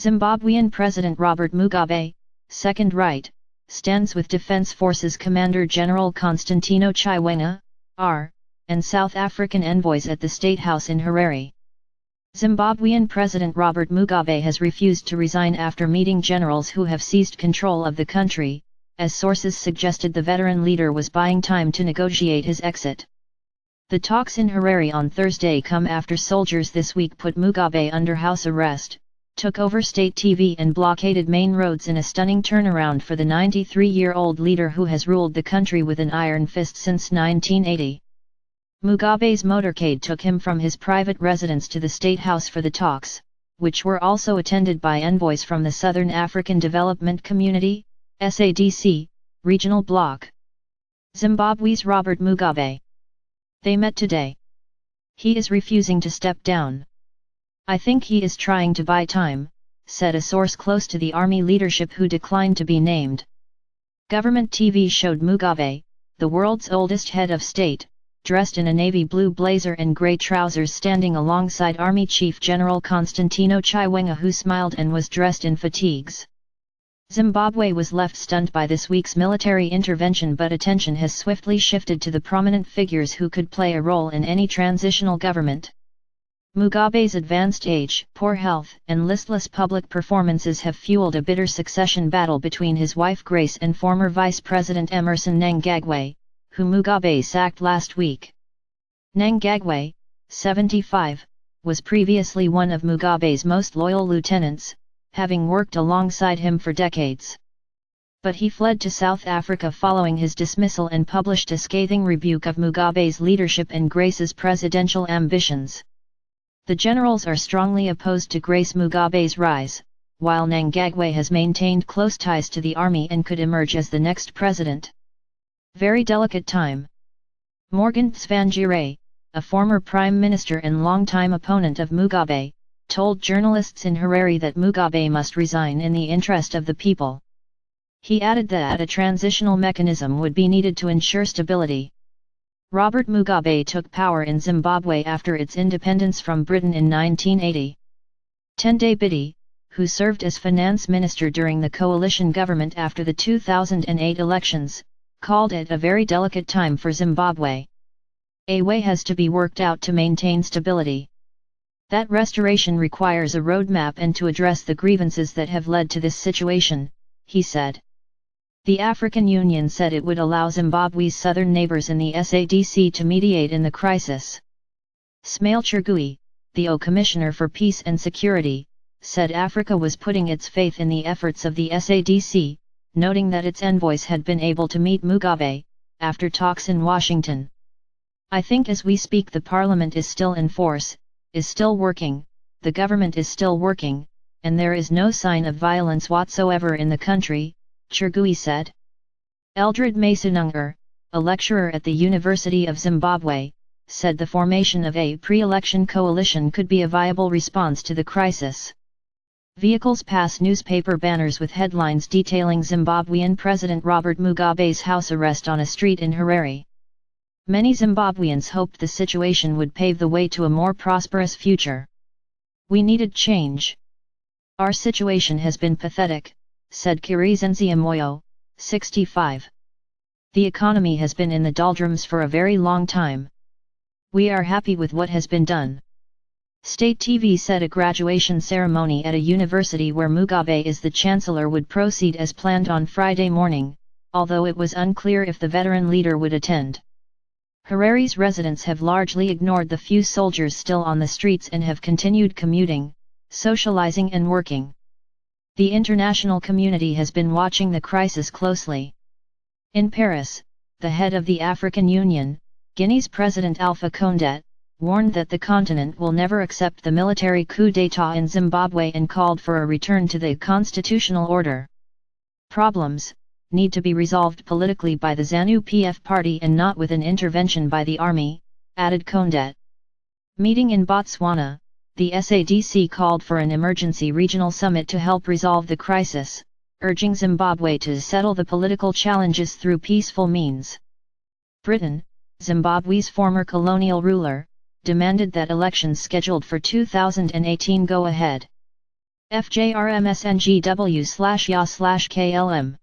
Zimbabwean President Robert Mugabe, second right, stands with Defense Forces Commander General Constantino Chiwenga, R., and South African envoys at the State House in Harare. Zimbabwean President Robert Mugabe has refused to resign after meeting generals who have seized control of the country, as sources suggested the veteran leader was buying time to negotiate his exit. The talks in Harare on Thursday come after soldiers this week put Mugabe under house arrest, took over state TV and blockaded main roads in a stunning turnaround for the 93-year-old leader who has ruled the country with an iron fist since 1980. Mugabe's motorcade took him from his private residence to the State House for the talks, which were also attended by envoys from the Southern African Development Community, SADC, regional bloc. Zimbabwe's Robert Mugabe. They met today. He is refusing to step down. I think he is trying to buy time, said a source close to the army leadership who declined to be named. Government TV showed Mugabe, the world's oldest head of state, dressed in a navy blue blazer and grey trousers standing alongside Army Chief General Constantino Chiwenga, who smiled and was dressed in fatigues. Zimbabwe was left stunned by this week's military intervention, but attention has swiftly shifted to the prominent figures who could play a role in any transitional government. Mugabe's advanced age, poor health, and listless public performances have fueled a bitter succession battle between his wife Grace and former Vice President Emmerson Mnangagwa, who Mugabe sacked last week. Mnangagwa, 75, was previously one of Mugabe's most loyal lieutenants, having worked alongside him for decades. But he fled to South Africa following his dismissal and published a scathing rebuke of Mugabe's leadership and Grace's presidential ambitions. The generals are strongly opposed to Grace Mugabe's rise, while Mnangagwa has maintained close ties to the army and could emerge as the next president. Very delicate time. Morgan Tsvangirai, a former prime minister and longtime opponent of Mugabe, told journalists in Harare that Mugabe must resign in the interest of the people. He added that a transitional mechanism would be needed to ensure stability. Robert Mugabe took power in Zimbabwe after its independence from Britain in 1980. Tendai Biti, who served as finance minister during the coalition government after the 2008 elections, called it a very delicate time for Zimbabwe. A way has to be worked out to maintain stability. That restoration requires a roadmap and to address the grievances that have led to this situation, he said. The African Union said it would allow Zimbabwe's southern neighbors in the SADC to mediate in the crisis. Smail Chergui, the O Commissioner for Peace and Security, said Africa was putting its faith in the efforts of the SADC, noting that its envoys had been able to meet Mugabe, after talks in Washington. I think as we speak the parliament is still in force, is still working, the government is still working, and there is no sign of violence whatsoever in the country, Chergui said. Eldred Masunungar, a lecturer at the University of Zimbabwe, said the formation of a pre-election coalition could be a viable response to the crisis. Vehicles pass newspaper banners with headlines detailing Zimbabwean President Robert Mugabe's house arrest on a street in Harare. Many Zimbabweans hoped the situation would pave the way to a more prosperous future. We needed change. Our situation has been pathetic, said Kirizenzi Moyo, 65. The economy has been in the doldrums for a very long time. We are happy with what has been done. State TV said a graduation ceremony at a university where Mugabe is the chancellor would proceed as planned on Friday morning, although it was unclear if the veteran leader would attend. Harare's residents have largely ignored the few soldiers still on the streets and have continued commuting, socializing and working. The international community has been watching the crisis closely. In Paris, the head of the African Union, Guinea's President Alpha Condé, warned that the continent will never accept the military coup d'état in Zimbabwe and called for a return to the constitutional order. Problems need to be resolved politically by the ZANU-PF party and not with an intervention by the army, added Condé. Meeting in Botswana, the SADC called for an emergency regional summit to help resolve the crisis, urging Zimbabwe to settle the political challenges through peaceful means. Britain, Zimbabwe's former colonial ruler, demanded that elections scheduled for 2018 go ahead. FJRMSNGW/YA/KLM